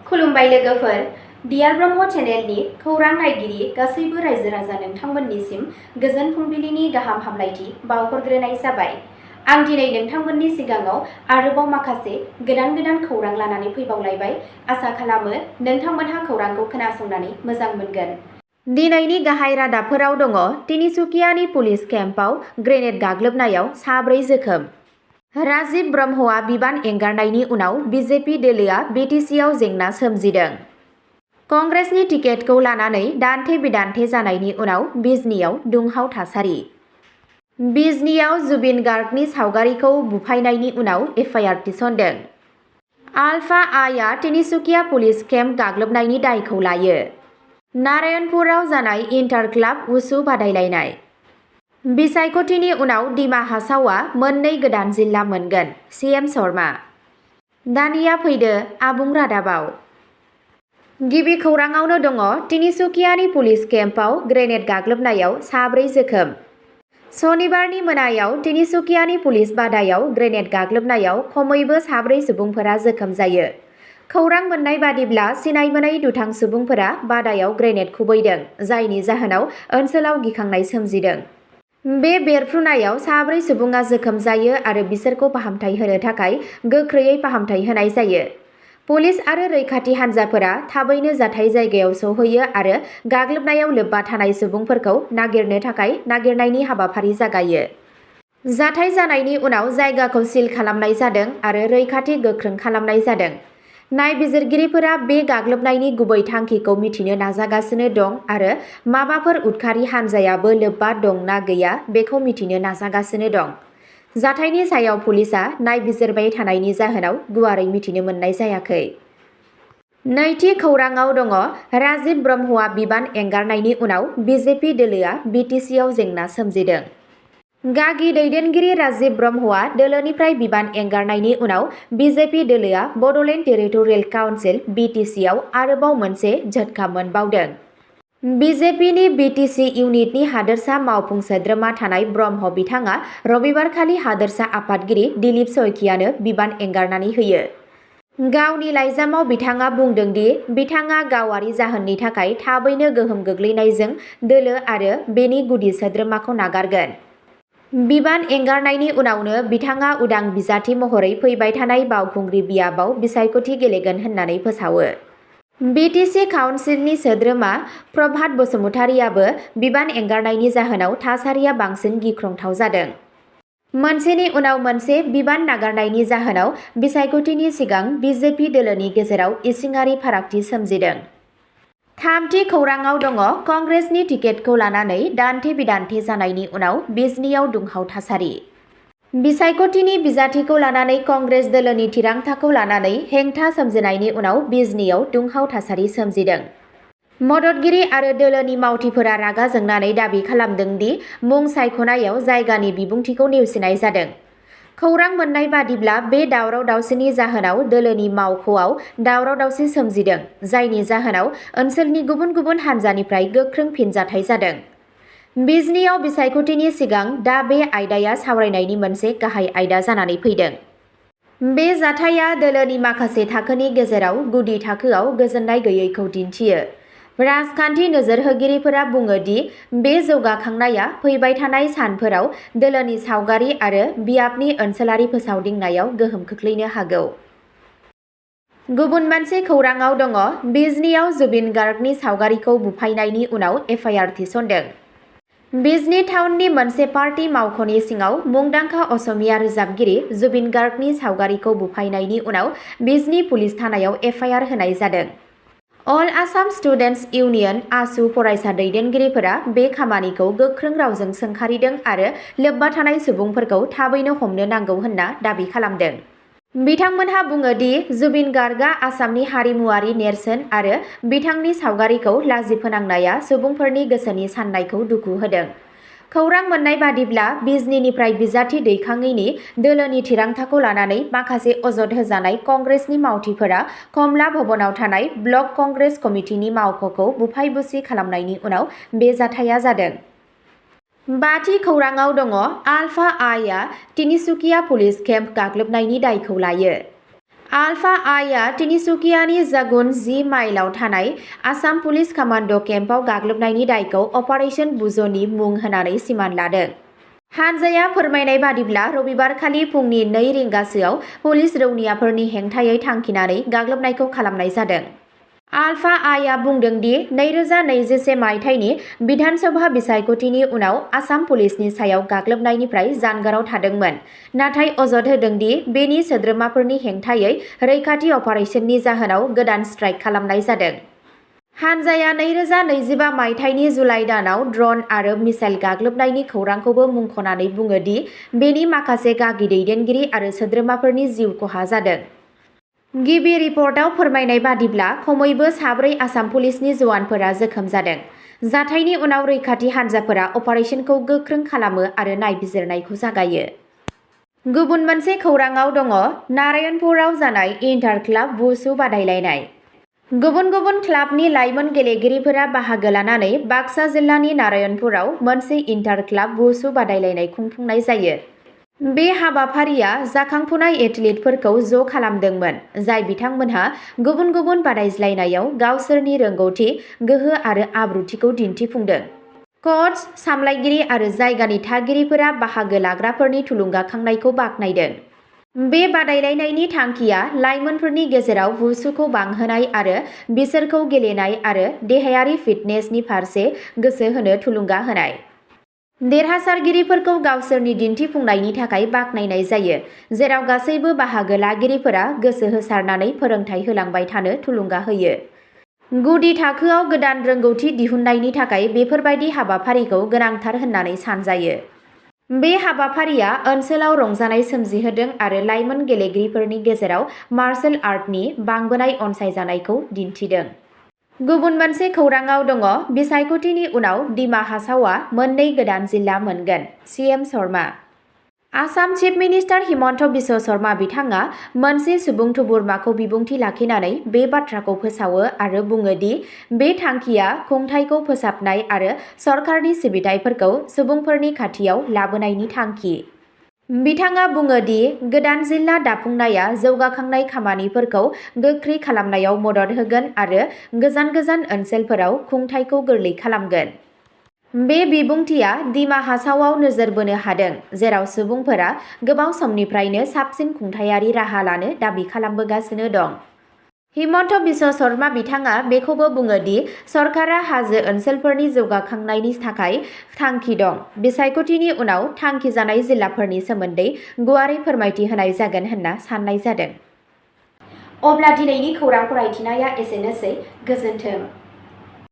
खुलुमबाय लोगोफोर, डियार ब्रह्म चेनेलनि खौरां नायगिरि गासैबो रायजो राजा नोंथांमोननिसिम गोजोन फुंबिलिनि गाहाम हामलायथि बावहरग्रोनाय जाबाय। आं दिनै नोंथांमोननि सिगाङाव आरोबाव माखासे गोदान खौरां लानानै फैबावलायबाय। आसा खालामो नोंथांमोनहा खौरांखौ खोनासंनानै मोजां मोनगोन। दिनैनि गाहाय रादाबफोराव दङ तिनिसुकियानि पुलिस केम्पआव ग्रेनेड गाग्लोबनायाव 4 जोखोम। राजिब ब्रह्मआ बिबान एंगारनायनि उनाव बिजेपि दोलोआ BTCआव जेंना सोमजिदों। कंग्रेसनि टिकेटखौ लानानै दान्थे-बिदान्थे जानायनि उनाव बिजनीआव दुंहाव थासारि। बिजनीआव जुबिन गार्गनि सावगारिखौ बुफायनायनि उनाव एफआइआर थिसनदों। आलफा आइआ तिनिसुकिया पुलिस केम्प गाग्लोबनायनि दायखौ लायो। नारायणपुराव जानाय इन्टार क्लाब वुशु बादायलायनाय। बिसायख'थिनि उनाव डिमा हासावआ मोननै गोदान जिल्ला मोनगोन सीएम शर्मा। दानिया फैदो आबुं रादाबाव। गिबि खौराङावनो दङ तिनिसुकियानि पुलिस केम्पआव ग्रेनेड गाग्लोबनायाव 4 जोखोम। सनिबारनि मोनायाव तिनिसुकियानि पुलिस बादायाव ग्रेनेड गाग्लोबनायाव खमैबो 4 सुबुंफोरा जोखोम जायो। खौरां मोननाय बादिब्ला सिनायमोनै दुथां सुबुंफोरा बादायाव ग्रेनेड खुबैदों, जायनि जाहोनाव ओनसोलाव गिखांनाय सोमजिदों। बे बेरफ्रुनायाव 4 सुबुङा जोखोम जायो आरो बिसोरखौ फाहामथाय होनो थाखाय गोख्रैयै फाहामथाय होनाय जायो। पुलिस आरो रैखाथि हान्जाफोरा थाबैनो जाथाय जायगायाव सौहैयो आरो गाग्लोबनायाव लोब्बा थानाय सुबुंफोरखौ नागिरनो थाखाय नागिरनायनि हाबाफारि जागायो। जाथाय जानायनि उनाव जायगाखौ सिल खालामनाय जादों आरो रैखाथि गोख्रों खालामनाय जादों। नायबिजिरगिरिफोरा बे गाग्लोबनायनि गुबै थांखिखौ मिथिनो नाजागासिनो दं आरो माबाफोर उदखारि हान्जायाबो लोब्बा दं ना गैया बेखौ मिथिनो नाजागासिनो दं। जाथायनि सायाव पुलिसआ नायबिजिरबाय थानायनि जाहोनाव गुवारै मिथिनो मोननाय जायाखै। नैथि खौराङाव दङ राजिब ब्रह्मआ बिबान एंगारनायनि उनाव बिजेपि दोलोआ BTCआव जेंना सोमजिदों। गागि दैदेनगिरि राजिब ब्रह्मआ दोलोनिफ्राय बिबान एंगारनायनि उनाव बिजेपि दोलोआ बड'लेण्ड टेरिटरियेल काउन्सिल BTCआव आरोबाव मोनसे झटका मोनबावदों। बिजेपिनि BTC इउनिटनि हादोरसा मावफुं सोद्रोमा थानाय ब्रह्म बिथाङा रबिबारखालि हादोरसा आफादगिरि दिलीप सयखियानो बिबान एंगारनानै होयो। गावनि लाइजामाव बिथाङा बुंदों दि बिथाङा गावारि जाहोननि थाखाय थाबैनो गोहोम गोग्लैनायजों दोलो आरो बेनि गुदि सोद्रोमाखौ नागारगोन। बिबान एंगारनायनि उनावनो बिथाङा उदां बिजाथि महरै फैबाय थानाय बावखुंग्रि बियाबाव बिसायख'थि गेलेगोन होननानै फोसावो। BTC काउन्सिलनि सोद्रोमा प्रभात बसुमतारीआबो बिबान एंगारनायनि जाहोनाव थासारिया बांसिन गिख्रंथाव जादों। मोनसेनि उनाव मोनसे बिबान नागारनायनि जाहोनाव बिसायख'थिनि सिगां बिजेपि दोलोनि गेजेराव इसिङारि फारागथि सोमजिदों। थामथि खौराङाव दङ कंग्रेसनि टिकेटखौ लानानै दान्थे-बिदान्थे जानायनि उनाव बिजनीआव दुंहाव थासारि। बिसायख'थिनि बिजाथिखौ लानानै कंग्रेस दोलोनि थिरांथाखौ लानानै हेंथा सोमजिनायनि उनाव बिजनीआव दुंहाव थासारि सोमजिदों। मददगिरि आरो दोलोनि मावथिफोरा रागा जोंनानै दाबि खालामदों दि मुं सायख'नायाव जायगानि बिबुंथिखौ नेवसिनाय जादों। खौरां मोननाय बादिब्ला बे दावराव-दावसिनि जाहोनाव दोलोनि मावख'आव दावराव-दावसि सोमजिदों, जायनि जाहोनाव ओनसोलनि गुबुन हान्जानिफ्राय गोख्रों फिनजाथाय जादों। बिजनीआव बिसायख'थिनि सिगां दा बे आयदाया सावरायनायनि मोनसे गाहाय आयदा जानानै फैदों। बे जाथाया दोलोनि माखासे थाखोनि गेजेराव गुदि थाखोआव गोजोननाय गैयैखौ दिन्थियो। राजखान्थि नोजोरहोगिरिफोरा बुङो दि बे जौगाखांनाया फैबाय थानाय सानफोराव दोलोनि सावगारि आरो बियाबनि ओनसोलारि फोसावदिंनायाव गोहोम खोख्लैनो हागौ। गुबुन मोनसे खौराङाव दङ बिजनीआव जुबिन गार्गनि सावगारिखौ बुफायनायनि उनाव एफआइआर थिसनदों। बिजनी टाउननि मोनसे पार्टी मावख'नि सिङाव मुंदांखा असमिया रोजाबगिरि जुबिन गार्गनि सावगारिखौ बुफायनायनि उनाव बिजनी पुलिस थानायाव एफआइआर होनाय जादों। अल आसाम स्टुडेन्टस इउनियन आसु फरायसा दैदेनगिरिफोरा बे खामानिखौ गोख्रों रावजों सोंखारिदों आरो लोब्बा थानाय सुबुंफोरखौ थाबैनो हमनो नांगौ होनना दाबि खालामदों। बिथांमोनहा बुङो दि जुबिन गार्गआ आसामनि हारिमुआरि नेरसोन आरो बिथांनि सावगारिखौ लाजिफोनांनाया सुबुंफोरनि गोसोनि साननायखौ दुखु होदों। खौरां मोननाय बादिब्ला बिजनीनिफ्राय बिजाथि दैखाङैनि दोलोनि थिरांथाखौ लानानै माखासे अजद होजानाय कंग्रेसनि मावथिफोरा कमला भवनाव थानाय ब्लक कंग्रेस कमिटिनि मावख'खौ बुफाय-बुसि खालामनायनि उनाव बे जाथाया जादों। बाथि खौराङाव दङ आलफा आइआ तिनिसुकिया पुलिस केम्प गाग्लोबनायनि दायखौ लायो। आलफा आइआ तिनिसुकियानि जागुन 10 माइलाव थानाय आसाम पुलिस कमान्ड' केम्पआव गाग्लोबनायनि दायखौ अपारेशन बुज'नि मुं होनानै सिमान लादों। हानजाया फोरमायनाय बादिब्ला रबिबारखालि फुंनि 2 रिंगासोआव पुलिस रौनियाफोरनि हेंथायै थांखिनानै गाग्लोबनायखौ खालामनाय जादों। आलफा आइआ बुंदों दि 2021 मायथाइनि बिधान सभा बिसायख'थिनि उनाव आसाम पुलिसनि सायाव गाग्लोबनायनिफ्राय जानगाराव थादोंमोन, नाथाय अजद होदों दि बेनि सोद्रोमाफोरनि हेंथायै रैखाथि अपारेशननि जाहोनाव गोदान स्ट्राइक खालामनाय जादों। हानजाया 2025 मायथाइनि जुलाइ दानाव ड्रन आरो मिसाइल गाग्लोबनायनि खौरांखौबो मुंख'नानै बुङो दि बेनि माखासे गागि दैदेनगिरि आरो सोद्रोमाफोरनि जिउ खहा जादों। गिबि रिपर्टआव फोरमायनाय बादिब्ला खमैबो 4 आसाम पुलिसनि जवानफोरा जोखोम जादों। जाथायनि उनाव रैखाथि हानजाफोरा अपारेशनखौ गोख्रों खालामो आरो नायबिजिरनायखौ जागायो। गुबुन मोनसे खौरांआव दङ नारायणपुराव जानाय इन्टार क्लाब वुशु बादायलायनाय। गुबुन गुबुन क्लाबनि लाइमोन गेलेगिरिफोरा बाहागो लानानै बाक्सा जिल्लानि नारायणपुराव मोनसे इन्टार क्लाब वुशु बादायलायनाय खुंफुंनाय जायो। बे हाबाफारिया जाखांफुनाय एथलीटफोरखौ ज' खालामदोंमोन, जाय बिथांमोनहा गुबुन गुबुन बादायज्लायनायाव गावसोरनि रोंगौथि, गोहो आरो आब्रुथिखौ दिन्थिफुंदों। कच, सामलायगिरि आरो जायगानि थागिरिफोरा बाहागो लाग्राफोरनि थुलुंगाखांनायखौ बाख्नायदों। बे बादायलायनायनि थांखिया लाइमोनफोरनि गेजेराव वुशुखौ बांहोनाय आरो बिसोरखौ गेलेनाय आरो देहायारि फिटनेसनि फारसे गोसो होनो थुलुंगा होनाय। देरहासारगिरिफोरखौ गावसोरनि दिन्थिफुंनायनि थाखाय बाख्नायनाय जायो, जेराव गासैबो बाहागो लागिरिफोरा गोसो होसारनानै फोरोंथाय होलांबाय थानो थुलुंगा होयो। गुदि थाखोआव गोदान रोंगौथि दिहुननायनि थाखाय बेफोरबायदि हाबाफारिखौ गोनांथार होननानै सानजायो। बे हाबाफारिया ओनसोलाव रंजानाय सोमजिहोदों आरो लाइमोन गेलेगिरिफोरनि गेजेराव मार्शेल आर्टनि बांबोनाय अनसायजानायखौ दिन्थिदों। गुबुन मोनसे खौरांआव दङ बिसायख'थिनि उनाव डिमा हासावआ 2 गोदान जिल्ला मोनगोन। CM Sharma. Assam chief minister Himanta Biswa Sharma बिथाङा मोनसे सुबुं थुबुरमाखौ बिबुंथि लाखिनानै बे बाथ्राखौ फोसावो आरो बुङो दि बे थांखिया खुंथायखौ फोसाबनाय आरो सरकारनि सिबिथाइफोरखौ सुबुंफोरनि खाथियाव लाबोनायनि थांखि। बिथाङा बुङो दि गोदान जिल्ला दाफुंनाया जौगाखांनाय खामानिफोरखौ गोख्रै खालामनायाव मदद होगोन आरो गोजान गोजान ओनसोलफोराव खुंथायखौ गोरलै खालामगोन। बे बिबुंथिया डिमा हासावआव नोजोर बोनो हादों, जेराव सुबुंफोरा गोबाव समनिफ्रायनो साबसिन खुंथायारि राहा लानो दाबि खालामबोगासिनो दं। हिमन्त बिश्व शर्मा बिथाङा बेखौबो बुङो दि सरकारा हाजो ओनसोलफोरनि जौगाखांनायनि थाखाय थांखि दं। बिसायख'थिनि उनाव थांखि जानाय जिल्लाफोरनि सोमोन्दै गुवारै फोरमायथि होनाय जागोन होनना साननाय जादों। अब्ला दिनैनि खौरां फरायथिनाया एसेनोसै। गोजोन्थों।